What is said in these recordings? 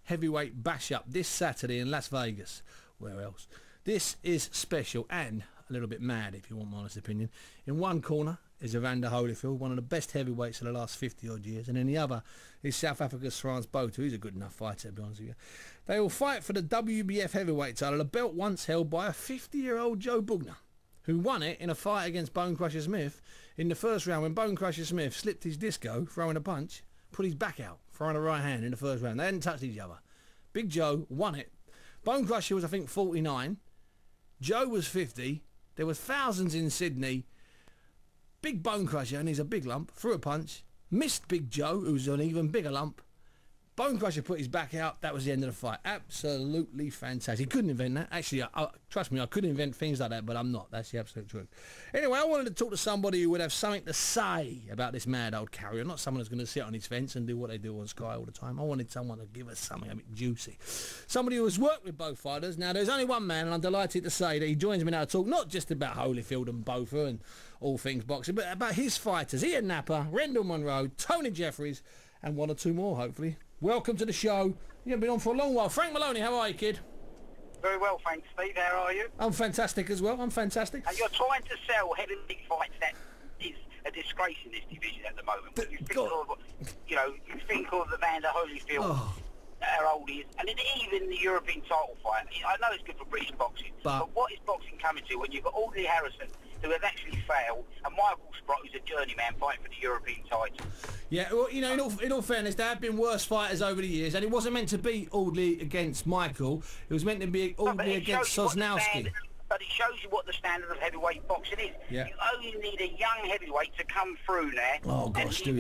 heavyweight bash-up this Saturday in Las Vegas. Where else? This is special and a little bit mad, if you want my honest opinion. In one corner is Evander Holyfield, one of the best heavyweights of the last 50-odd years, and in the other is South Africa's Botha, who's a good enough fighter, to be honest with you. They will fight for the WBF heavyweight title, a belt once held by a 50-year-old Joe Bugner, who won it in a fight against Bone Crusher Smith in the first round when Bone Crusher Smith slipped his disco, throwing a punch, put his back out, throwing a right hand in the first round. They hadn't touched each other. Big Joe won it. Bone Crusher was, I think, 49. Joe was 50. There was thousands in Sydney. Big Bone Crusher, and he's a big lump, threw a punch, missed Big Joe, who's an even bigger lump. Bone Crusher put his back out. That was the end of the fight. Absolutely fantastic. He couldn't invent that. Actually, trust me, I couldn't invent things like that, but I'm not. That's the absolute truth. Anyway, I wanted to talk to somebody who would have something to say about this mad old carrier, not someone who's going to sit on his fence and do what they do on Sky all the time. I wanted someone to give us something a bit juicy. Somebody who has worked with both fighters. Now, there's only one man, and I'm delighted to say that he joins me now to talk not just about Holyfield and Botha and all things boxing, but about his fighters. Ian Napper, Rendell Monroe, Tony Jeffries, and one or two more, hopefully. Welcome to the show. You've been on for a long while. Frank Maloney, how are you, kid? Very well, thanks, Steve. How are you? I'm fantastic as well. I'm fantastic. And you're trying to sell heavyweight fights. That is a disgrace in this division at the moment. When you think of, you think of Evander Holyfield, how old he is, and then even the European title fight. I know it's good for British boxing, but what is boxing coming to when you've got Audley Harrison, who has actually failed, and Michael Sprott, who's a journeyman fighting for the European title? Yeah, well, you know, in all fairness, there have been worse fighters over the years, and it wasn't meant to be Audley against Michael. It was meant to be Audley against Sosnowski. But it shows you what the standard of heavyweight boxing is. Yeah. You only need a young heavyweight to come through there, and he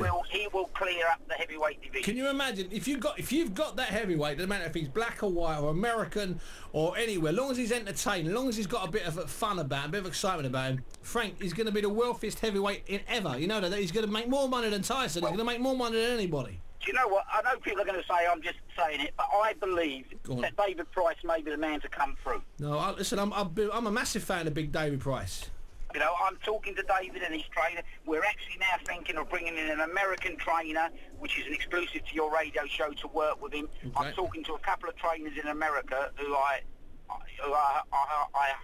will clear up the heavyweight division. Can you imagine if you've got that heavyweight? Doesn't matter if he's black or white or American or anywhere, as long as he's entertaining, as long as he's got a bit of fun about him, a bit of excitement about him. Frank, he's going to be the wealthiest heavyweight in ever. You know that he's going to make more money than Tyson. He's going to make more money than anybody. Do you know what? I know people are going to say I'm just saying it, but I believe that David Price may be the man to come through. No, listen, I'm a massive fan of Big David Price. You know, I'm talking to David and his trainer. We're actually now thinking of bringing in an American trainer, which is an exclusive to your radio show, to work with him. Okay. I'm talking to a couple of trainers in America who I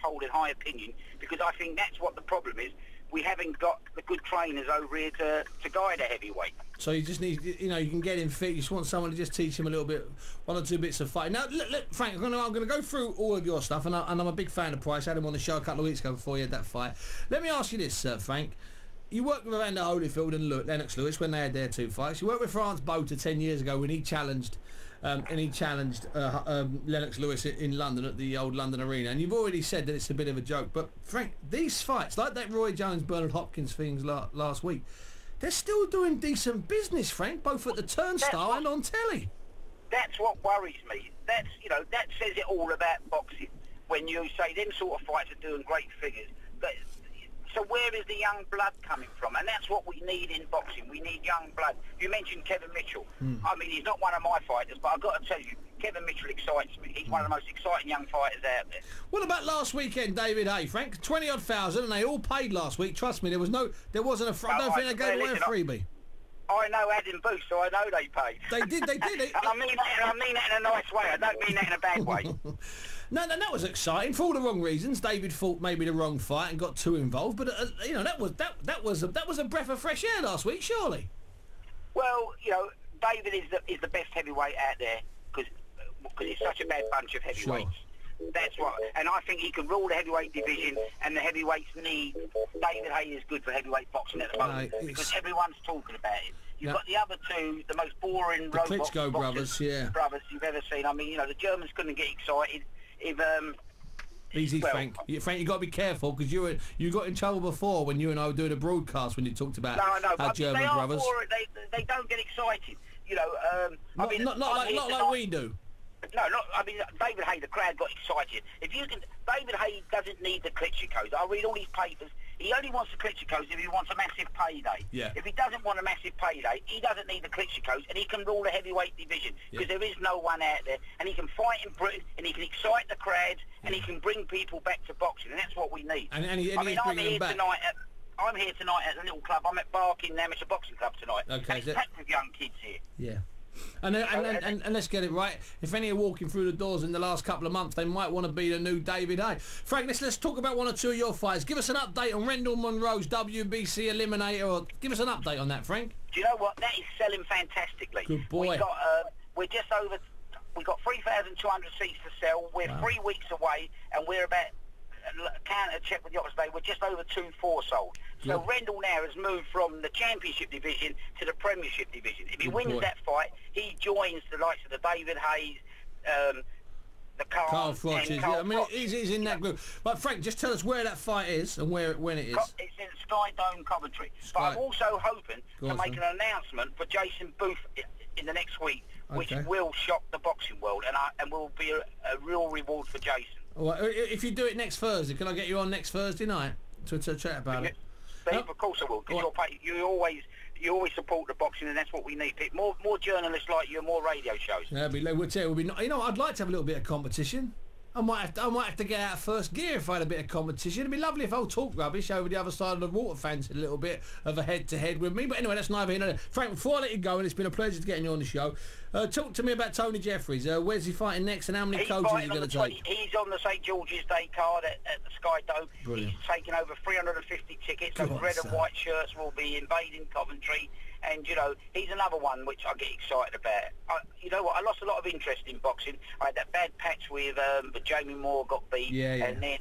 hold in high opinion, because I think that's what the problem is. We haven't got the good trainers over here to guide a heavyweight. So you just need, you know, you can get him fit. You just want someone to just teach him a little bit, one or two bits of fighting. Now, look, Frank, I'm going to go through all of your stuff, and I'm a big fan of Price. I had him on the show a couple of weeks ago before he had that fight. Let me ask you this, Frank. You worked with Evander Holyfield and Lennox Lewis when they had their two fights. You worked with Botha 10 years ago when he challenged Lennox Lewis in London at the old London Arena, and you've already said that it's a bit of a joke, but Frank, these fights, like that Roy Jones Bernard Hopkins things last week, they're still doing decent business, Frank, both at the turnstile and on telly. That's what worries me. That's, you know, that says it all about boxing when you say them sort of fights are doing great figures. But so where is the young blood coming from? And that's what we need in boxing. We need young blood. You mentioned Kevin Mitchell. I mean, he's not one of my fighters, but I've got to tell you, Kevin Mitchell excites me. He's one of the most exciting young fighters out there. What about last weekend, David Hay, Frank? 20-odd thousand, and they all paid last week. Trust me, there wasn't a I don't think they gave away a freebie. I know Adam Booth, so I know they paid. They did. And I mean that in a nice way. I don't mean that in a bad way. No, that was exciting for all the wrong reasons. David fought maybe the wrong fight and got too involved, but you know, that was a breath of fresh air last week, surely. Well, you know, David is the best heavyweight out there because it's such a bad bunch of heavyweights. Sure. That's what, and I think he can rule the heavyweight division, and the heavyweights need. David Hay is good for heavyweight boxing at the moment because everyone's talking about it. You've got the other two, the most boring Klitschko brothers you've ever seen. I mean, you know, the Germans couldn't get excited if Easy, well, Frank. Frank, you got to be careful because you got in trouble before when you and I were doing a broadcast when you talked about our German brothers. They don't get excited, you know. Not like we do. No, I mean, David Hay, the crowd got excited. David Hay doesn't need the Klitschkos. I read all these papers. He only wants the Klitschkos if he wants a massive payday. Yeah. If he doesn't want a massive payday, he doesn't need the Klitschkos, and he can rule the heavyweight division because there is no one out there, and he can fight in Britain, and he can excite the crowds, and he can bring people back to boxing, and that's what we need. I'm here tonight at a little club. I'm at Barking Amateur Boxing Club tonight. Okay. And it's packed with young kids here. Yeah. And let's get it right. If any are walking through the doors in the last couple of months, they might want to be the new David Hay. Frank, let's talk about one or two of your fights. Give us an update on Rendell Monroe's WBC Eliminator. Or give us an update on that, Frank. Do you know what? That is selling fantastically. Good boy. We're just over. We've got 3,200 seats to sell. We're 3 weeks away, and we're about. Counter check with the office today. We're just over 2-4 sold. So Good. Rendell now has moved from the Championship division to the Premiership division. If he wins that fight, he joins the likes of the David Hayes, the Carl Frodges. Yeah, I mean, he's in that group. But Frank, just tell us where that fight is and when it is. It's in Sky Dome, Coventry. But I'm also hoping to make an announcement for Jason Booth in the next week, which will shock the boxing world, and will be a real reward for Jason. Well, if you do it next Thursday, can I get you on next Thursday night to chat about it? Steve, of course I will, because you always support the boxing, and that's what we need. More journalists like you, and more radio shows. Yeah, we'll tell you, you know, I'd like to have a little bit of competition. I might have to get out of first gear if I had a bit of competition. It'd be lovely if I'll talk rubbish over the other side of the water, fancied a little bit of a head-to-head with me. But anyway, that's neither here nor there. Frank, before I let you go, and it's been a pleasure to getting you on the show, talk to me about Tony Jeffries. Where's he fighting next, and how many coaches are you going to take? He's on the St George's Day card at the Sky Dome. Brilliant. He's taking over 350 tickets. Those red and white shirts will be invading Coventry. And, you know, he's another one which I get excited about. You know what, I lost a lot of interest in boxing. I had that bad patch with Jamie Moore got beat, and then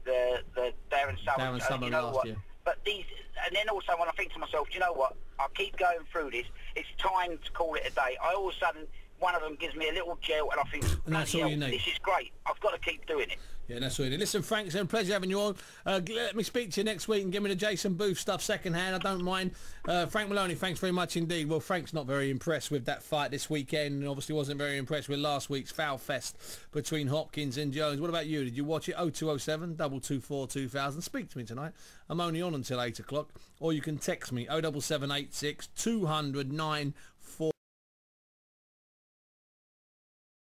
the Darren Summer, you know what. But and then also when I think to myself, you know what, I'll keep going through this. It's time to call it a day. All of a sudden, one of them gives me a little gel, and I think, and that's all you need. This is great. I've got to keep doing it. Yeah, that's what it is. Listen, Frank, it's been a pleasure having you on. Let me speak to you next week and give me the Jason Booth stuff second hand. I don't mind. Frank Maloney, thanks very much indeed. Well, Frank's not very impressed with that fight this weekend, and obviously wasn't very impressed with last week's foul fest between Hopkins and Jones. What about you? Did you watch it? 0207 224 2000. Speak to me tonight. I'm only on until 8 o'clock. Or you can text me 07786 200 9